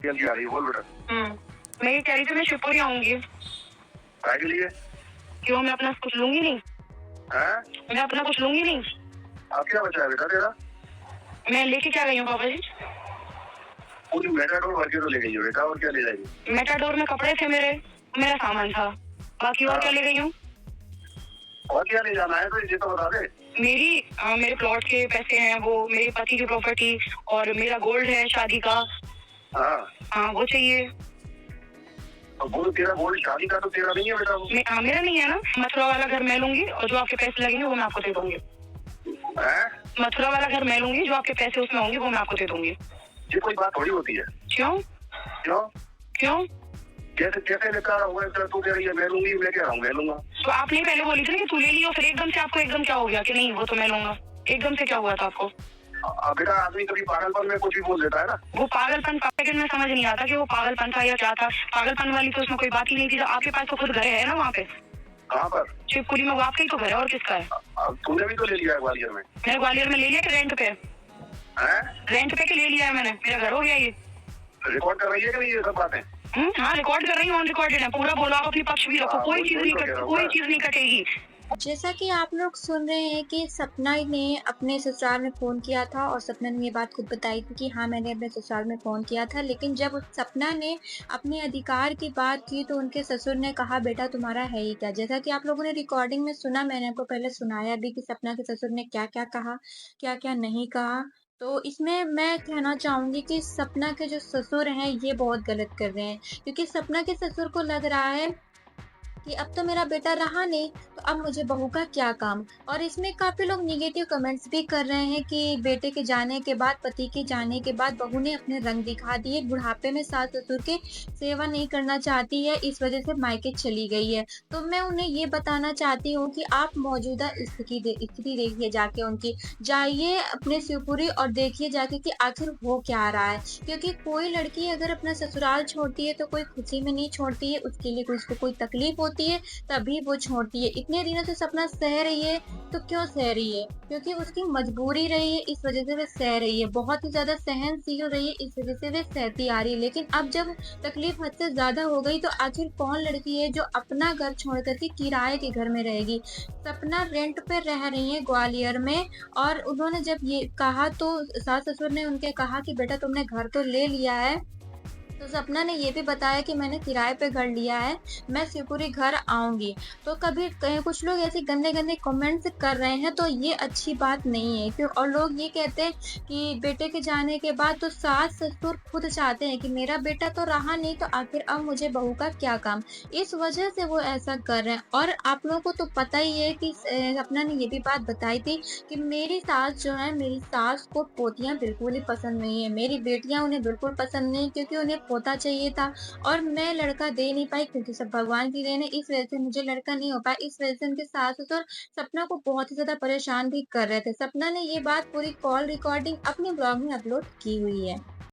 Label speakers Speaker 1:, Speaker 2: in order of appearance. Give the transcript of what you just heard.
Speaker 1: जल्दी आ रही है, बोल बेटा।
Speaker 2: मैं ये कह रही थी मैं शिवपुरी आऊंगी।
Speaker 1: काय के लिए?
Speaker 2: क्यों, मैं अपना कुछ लूंगी नहीं?
Speaker 1: हैं?
Speaker 2: मैं अपना कुछ लूंगी नहीं?
Speaker 1: अब क्या बचा है बेटा तेरा?
Speaker 2: मैं लेके क्या गई हूँ पापा जी?
Speaker 1: पूरी मेटाडोर भर के तो ले गई हो बेटा, और क्या ले जाएगी?
Speaker 2: मेटाडोर में कपड़े थे मेरा सामान था, बाकी और क्या ले गई हूँ?
Speaker 1: और क्या ले जाना है तो ये तो बता दे।
Speaker 2: मेरे प्लॉट के पैसे हैं, वो मेरे पति की प्रॉपर्टी, और मेरा गोल्ड है शादी का। हाँ, वो चाहिए।
Speaker 1: तो वो तेरा गोल्ड शादी का तो तेरा नहीं है बेटा वो।
Speaker 2: मेरा नहीं है ना। मथुरा वाला घर मैं लूंगी और जो आपके पैसे लगेंगे वो मैं आपको दे दूंगी। मथुरा वाला घर मैं लूंगी, जो आपके पैसे उसमें होंगे वो मैं आपको दे दूंगी।
Speaker 1: ये कोई बात थोड़ी होती है।
Speaker 2: क्यों?
Speaker 1: क्यों?
Speaker 2: क्यों?
Speaker 1: कैसे कैसे लेकर आऊंगा? तू कह रही है मैं लूंगी, मैं कह रहा हूँ मैं लूंगा।
Speaker 2: तो आपने पहले बोली थी ना कि तू ले लियो, फिर एकदम से आपको एकदम क्या हो गया कि नहीं वो तो मैं लूंगा? एकदम से क्या हुआ था आपको?
Speaker 1: बेटा आदमी कभी पागलपन में कुछ भी बोल देता है ना।
Speaker 2: वो पागलपन पापा के में समझ नहीं आता कि वो पागलपन था या क्या था। पागलपन वाली तो उसमें कोई बात ही नहीं थी। आपके पास तो खुद घर है ना वहाँ पे।
Speaker 1: कहाँ पर?
Speaker 2: शिवपुरी में। वो आपका ही तो घर है, और किसका है?
Speaker 1: तूने भी तो ले लिया है ग्वालियर में।
Speaker 2: मैंने ग्वालियर में ले लिया कि रेंट पे? रेंट पे के ले लिया है मैंने, मेरा घर हो गया ये।
Speaker 1: रिकॉर्ड कर रही है कि नहीं ये सब बातें?
Speaker 2: हाँ, रिकॉर्ड कर रही हूँ, ऑन रिकॉर्डेड है पूरा। बोलो, आप अपनी पक्ष भी रखो, कोई चीज नहीं कटेगी।
Speaker 3: जैसा कि आप लोग सुन रहे हैं कि सपना ने अपने ससुराल में फ़ोन किया था और सपना ने ये बात खुद बताई थी कि हाँ, मैंने अपने ससुराल में फ़ोन किया था। लेकिन जब उस सपना ने अपने अधिकार की बात की तो उनके ससुर ने कहा बेटा तुम्हारा है ही क्या? जैसा कि आप लोगों ने रिकॉर्डिंग में सुना, मैंने आपको पहले सुनाया भी कि सपना के ससुर ने क्या-क्या कहा, क्या-क्या नहीं कहा। तो इसमें मैं कहना चाहूँगी कि सपना के जो ससुर हैं ये बहुत गलत कर रहे हैं, क्योंकि सपना के ससुर को लग रहा है कि अब तो मेरा बेटा रहा नहीं, तो अब मुझे बहू का क्या काम? और इसमें काफ़ी लोग नेगेटिव कमेंट्स भी कर रहे हैं कि बेटे के जाने के बाद, पति के जाने के बाद बहू ने अपने रंग दिखा दिए, बुढ़ापे में सास-ससुर के सेवा नहीं करना चाहती है, इस वज़ह से मायके चली गई है। तो मैं उन्हें ये बताना चाहती हूँ कि आप मौजूदा स्थिति देखिए जाके उनकी, जाइए अपने शिवपुरी और देखिए जाके कि आखिर हो क्या रहा है। क्योंकि कोई लड़की अगर अपना ससुराल छोड़ती है तो कोई खुशी में नहीं छोड़ती है, उसके लिए उसको कोई तकलीफ़ होती है तभी वो छोड़ती है। इतने दिनों से सपना सह रही है, तो क्यों सह रही है? क्योंकि उसकी मजबूरी रही है, इस वज़ह से वो सह रही है। बहुत ही ज़्यादा सहनशील रही है, इस वज़ह से वो सहती आ रही है। लेकिन अब जब तकलीफ़ हद से ज़्यादा हो गई तो आखिर कौन लड़की है जो अपना घर छोड़ कर के किराए के घर में रहेगी? सपना रेंट पे रह रही है ग्वालियर में, और उन्होंने जब ये कहा तो सास-ससुर ने उनके कहा कि बेटा तुमने घर तो ले लिया है, तो सपना ने ये भी बताया कि मैंने किराए पे घर लिया है, मैं शिवपुरी घर आऊँगी। तो कभी कहीं कुछ लोग ऐसे गंदे-गंदे कमेंट्स कर रहे हैं, तो ये अच्छी बात नहीं है। क्यों? और लोग ये कहते हैं कि बेटे के जाने के बाद तो सास-ससुर खुद चाहते हैं कि मेरा बेटा तो रहा नहीं, तो आखिर अब मुझे बहू का क्या काम? इस वजह से वो ऐसा कर रहे हैं। और आप लोगों को तो पता ही है कि सपना ने ये भी बात बताई थी कि मेरी सास जो है, मेरी सास को पोतियाँ बिल्कुल ही पसंद नहीं है। मेरी बेटियाँ उन्हें बिल्कुल पसंद नहीं, क्योंकि उन्हें पोता चाहिए था और मैं लड़का दे नहीं पाई, क्योंकि सब भगवान की देन है, इस वजह से मुझे लड़का नहीं हो पाया। इस वजह से उनके सास-ससुर सपना को बहुत ही ज़्यादा परेशान भी कर रहे थे। सपना ने ये बात पूरी कॉल रिकॉर्डिंग अपने ब्लॉग में अपलोड की हुई है।